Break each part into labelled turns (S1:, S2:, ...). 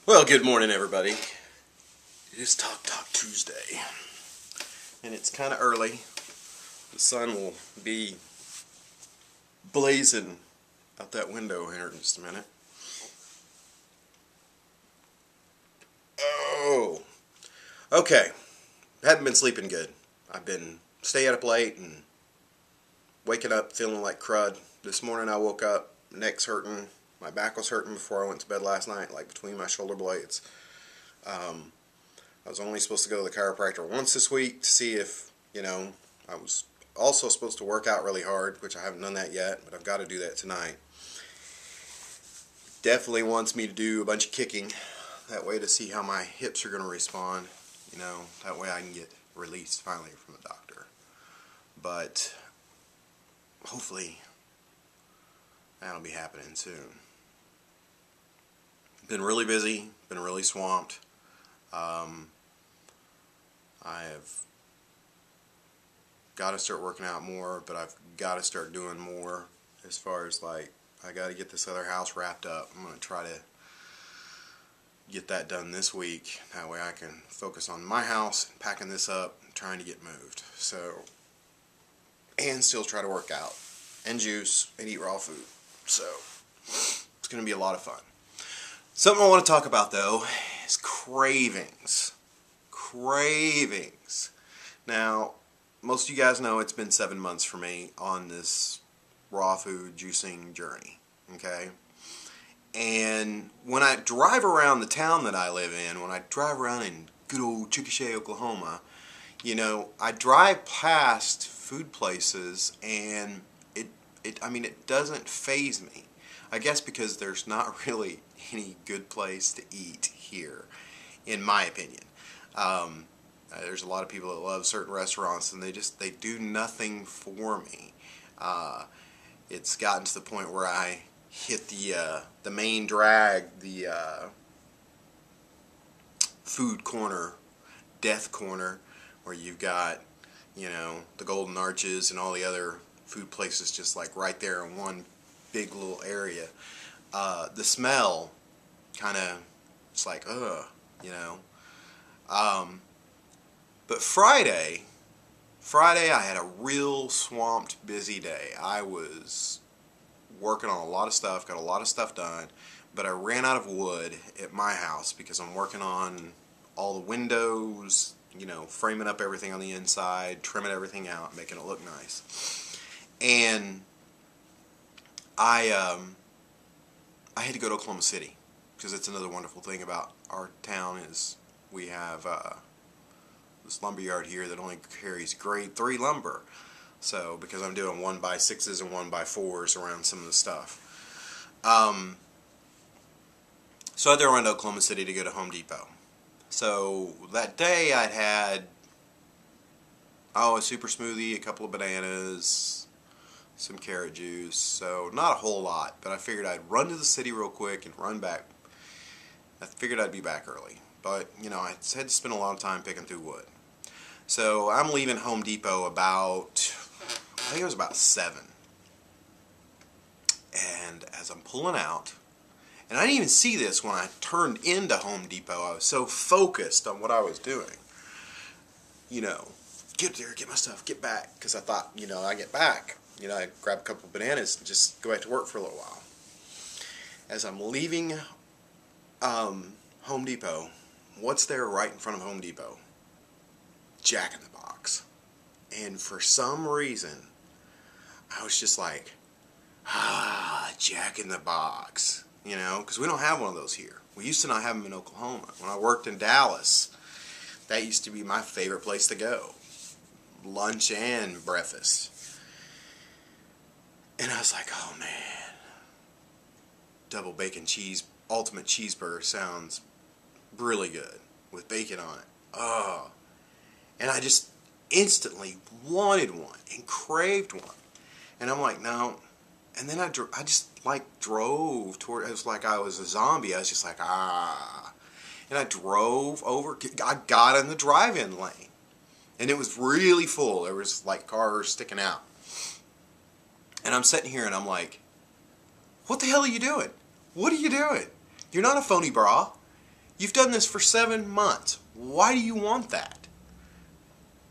S1: Well, good morning, everybody. It is Talk Tuesday, and it's kind of early. The sun will be blazing out that window here in just a minute. Oh, okay. Haven't been sleeping good. I've been staying up late and waking up feeling like crud. This morning I woke up, neck's hurting. My back was hurting before I went to bed last night, like between my shoulder blades. I was only supposed to go to the chiropractor once this week to see if, I was also supposed to work out really hard, which I haven't done that yet, but I've got to do that tonight. Definitely wants me to do a bunch of kicking, that way to see how my hips are going to respond. That way I can get released finally from the doctor. But hopefully that'll be happening soon. Been really busy, been really swamped. I have got to start working out more, but I've got to start doing more as far as I got to get this other house wrapped up. I'm going to try to get that done this week. That way I can focus on my house, packing this up, and trying to get moved. And still try to work out and juice and eat raw food. So it's going to be a lot of fun. Something I want to talk about, though, is cravings. Cravings. Now, most of you guys know it's been 7 months for me on this raw food juicing journey. Okay? And when I drive around the town that I live in, when I drive around in good old Chickasha, Oklahoma, I drive past food places and it doesn't faze me. I guess because there's not really any good place to eat here, in my opinion. There's a lot of people that love certain restaurants and they do nothing for me. It's gotten to the point where I hit the main drag, the food corner, death corner, where you've got the Golden Arches and all the other food places just like right there in one big little area. The smell kind of, it's like, but Friday I had a real swamped, busy day. I was working on a lot of stuff, got a lot of stuff done, but I ran out of wood at my house because I'm working on all the windows, framing up everything on the inside, trimming everything out, making it look nice. And I had to go to Oklahoma City because it's another wonderful thing about our town is we have this lumber yard here that only carries grade 3 lumber. So because I'm doing 1x6s and 1x4s around some of the stuff, so I had to run to Oklahoma City to go to Home Depot. So that day I'd had a super smoothie, a couple of bananas, some carrot juice, so not a whole lot, but I figured I'd run to the city real quick and run back. I figured I'd be back early, but I had to spend a lot of time picking through wood. So I'm leaving Home Depot about, I think it was about 7. And as I'm pulling out, and I didn't even see this when I turned into Home Depot, I was so focused on what I was doing. Get there, get my stuff, get back, because I thought, I get back. I'd grab a couple of bananas and just go back to work for a little while. As I'm leaving Home Depot, what's there right in front of Home Depot? Jack in the Box. And for some reason, I was just like, Jack in the Box. Because we don't have one of those here. We used to not have them in Oklahoma. When I worked in Dallas, that used to be my favorite place to go. Lunch and breakfast. And I was like, oh man, double bacon cheese, ultimate cheeseburger sounds really good with bacon on it. Oh. And I just instantly wanted one and craved one. And I'm like, no. And then I just drove toward, it was like I was a zombie. I was just like, And I drove over, I got in the drive-in lane. And it was really full. There was cars sticking out. And I'm sitting here and I'm like, what the hell are you doing? What are you doing? You're not a phony bra. You've done this for 7 months. Why do you want that?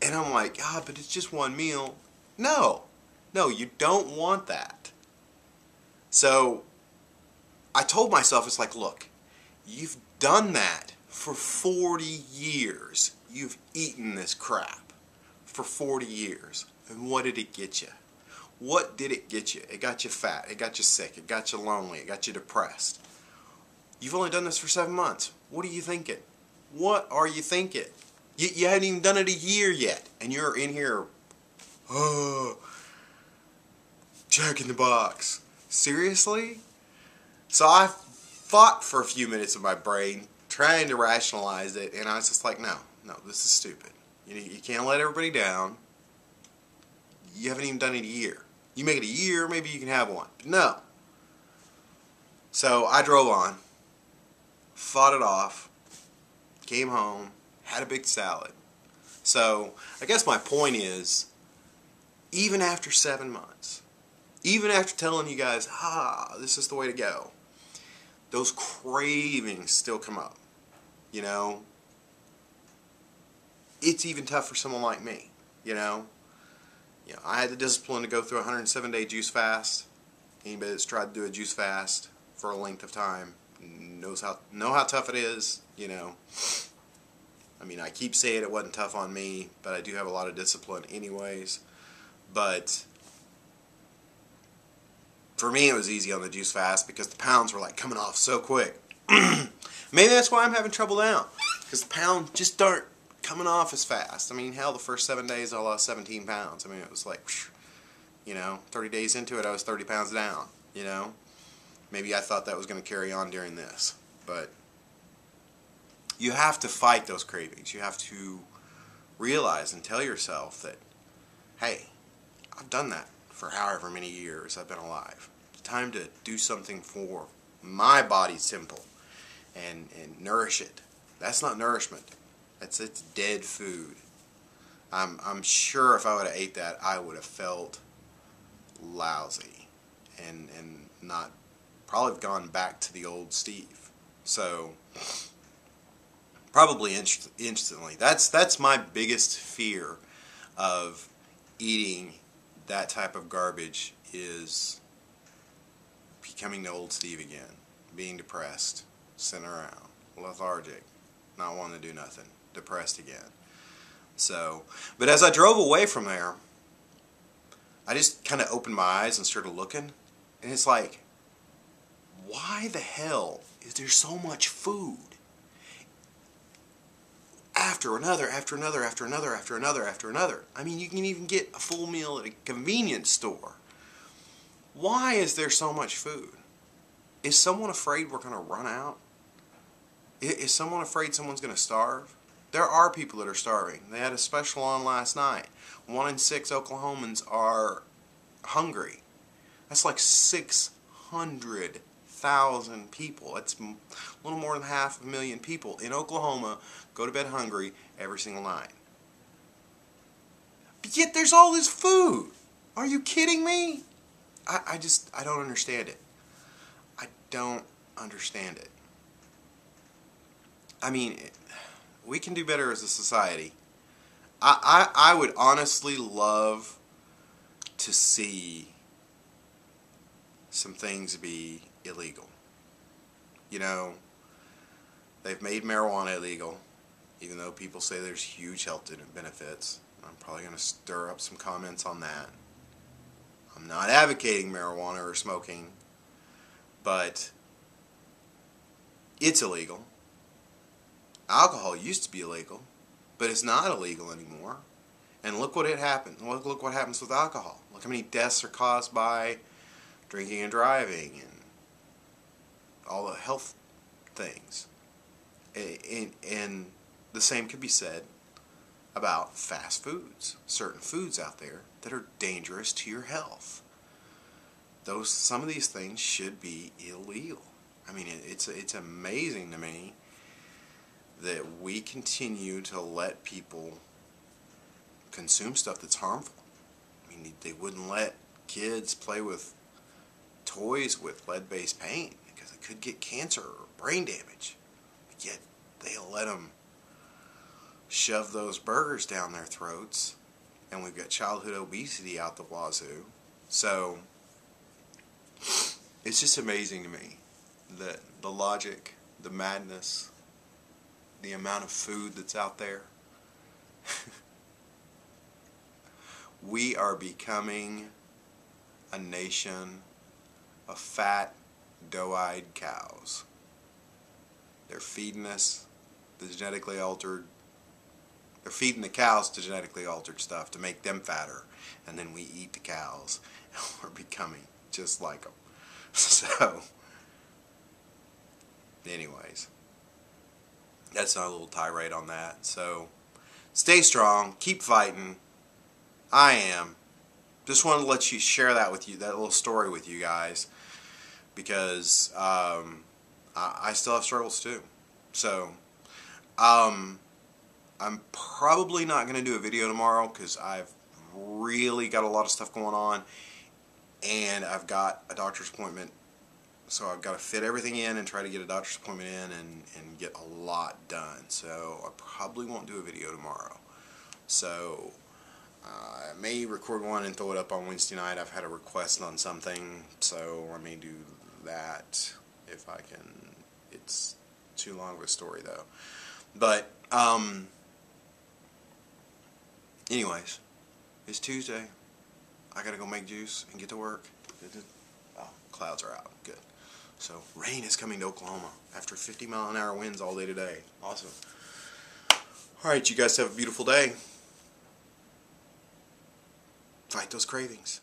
S1: And I'm like, ah, but it's just one meal. No, you don't want that. So I told myself, it's like, look, you've done that for 40 years. You've eaten this crap for 40 years. And what did it get you? What did it get you? It got you fat. It got you sick. It got you lonely. It got you depressed. You've only done this for 7 months. What are you thinking? What are you thinking? You haven't even done it a year yet. And you're in here, oh, Jack in the Box. Seriously? So I fought for a few minutes in my brain, trying to rationalize it, and I was just like, no, this is stupid. You can't let everybody down. You haven't even done it a year. You make it a year, maybe you can have one. But no. So I drove on, fought it off, came home, had a big salad. So I guess my point is, even after 7 months, even after telling you guys, this is the way to go, those cravings still come up. You know, it's even tough for someone like me. You know, I had the discipline to go through a 107-day juice fast. Anybody that's tried to do a juice fast for a length of time knows how tough it is. You know, I mean, I keep saying it wasn't tough on me, but I do have a lot of discipline anyways. But for me, it was easy on the juice fast because the pounds were like coming off so quick. Maybe that's why I'm having trouble now, because the pounds just aren't coming off as fast. I mean, hell, the first 7 days I lost 17 pounds. I mean, it was like, 30 days into it, I was 30 pounds down, Maybe I thought that was going to carry on during this, but you have to fight those cravings. You have to realize and tell yourself that, hey, I've done that for however many years I've been alive. It's time to do something for my body's temple and nourish it. That's not nourishment. It's dead food. I'm sure if I would have ate that, I would have felt lousy and not probably have gone back to the old Steve. So probably instantly. That's my biggest fear of eating that type of garbage, is becoming the old Steve again, being depressed, sitting around, lethargic, not wanting to do nothing, depressed again. So, but as I drove away from there, I just kind of opened my eyes and started looking, and it's like, why the hell is there so much food? After another, after another, after another, after another, after another. I mean, you can even get a full meal at a convenience store. Why is there so much food? Is someone afraid we're going to run out? Is someone afraid someone's going to starve? There are people that are starving. They had a special on last night. 1 in 6 Oklahomans are hungry. That's like 600,000 people. That's a little more than 500,000 people in Oklahoma go to bed hungry every single night. But yet there's all this food. Are you kidding me? I don't understand it. I don't understand it. I mean, we can do better as a society. I would honestly love to see some things be illegal. They've made marijuana illegal, even though people say there's huge health benefits. I'm probably going to stir up some comments on that. I'm not advocating marijuana or smoking, but it's illegal. Alcohol used to be illegal, but it's not illegal anymore. And look what happened. Look what happens with alcohol. Look how many deaths are caused by drinking and driving and all the health things. And the same could be said about fast foods. Certain foods out there that are dangerous to your health. Some of these things should be illegal. I mean, it's amazing to me that we continue to let people consume stuff that's harmful. I mean, they wouldn't let kids play with toys with lead-based paint because it could get cancer or brain damage. But yet, they'll let them shove those burgers down their throats, and we've got childhood obesity out the wazoo. So it's just amazing to me that the logic, the madness, the amount of food that's out there. We are becoming a nation of fat, doe-eyed cows. They're feeding us the genetically altered. They're feeding the cows the genetically altered stuff to make them fatter, and then we eat the cows, and we're becoming just like them. So, anyways, that's not a little tirade on that. So, stay strong, keep fighting. I am. Just wanted to let you share that with you, that little story with you guys, because I still have struggles too. So, I'm probably not going to do a video tomorrow because I've really got a lot of stuff going on, and I've got a doctor's appointment, so I've got to fit everything in and try to get a doctor's appointment in and get a lot done. So I probably won't do a video tomorrow. So I may record one and throw it up on Wednesday night. I've had a request on something, so I may do that if I can. It's too long of a story though. But anyways, it's Tuesday. I gotta go make juice and get to work. Oh, clouds are out. Good. So rain is coming to Oklahoma after 50-mile-an-hour winds all day today. Awesome. All right, you guys have a beautiful day. Fight those cravings.